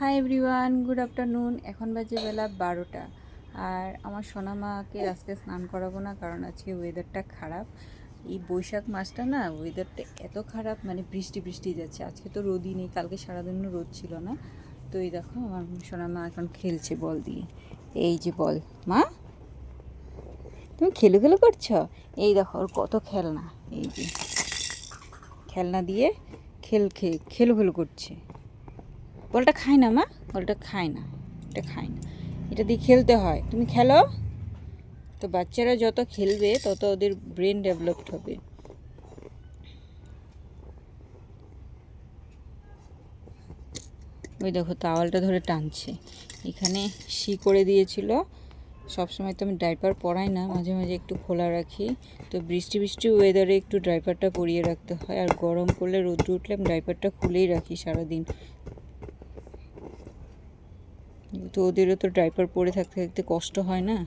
Hi everyone, good afternoon. এখন বাজে বেলা 12টা। আর আমার সোনা মাকে আজকে স্নান করাবো না, কারণ আজকে ওয়েদারটা খারাপ। এই বৈশাখ মাসটা না, ওয়েদারটা এত খারাপ, মানে বৃষ্টি বৃষ্টি যাচ্ছে। আজকে তো রোদই নেই, কালকে সারাদিনও রোদ ছিল না। তো এই দেখো আমার সোনা মা এখন খেলছে বল দিয়ে। এই যে বল, মা তুমি খেলু খেলু করছো। এই দেখো ওর কত খেলনা, এই যে খেলনা দিয়ে খেলু খেলু করছে। বলটা খায় না মা, বলটা খায় না, এটা খায় না, এটা দিয়ে খেলতে হয়। তুমি খেলো। তো বাচ্চারা যত খেলবে তত ওদের ব্রেন ডেভেলপড হবে। ওই দেখো তাওয়ালটা ধরে টানছে। এখানে করে দিয়েছিল। সবসময় তো আমি ডাইপার পরাই না, মাঝে মাঝে একটু খোলা রাখি। তো বৃষ্টি বৃষ্টি ওয়েদারে একটু ডাইপারটা পরিয়ে রাখতে হয়, আর গরম পড়লে রোদ্র উঠলে আমি ডাইপারটা খুলেই রাখি সারাদিন। তো ওদেরও তো ডাইপার পরে থাকতে থাকতে কষ্ট হয় না,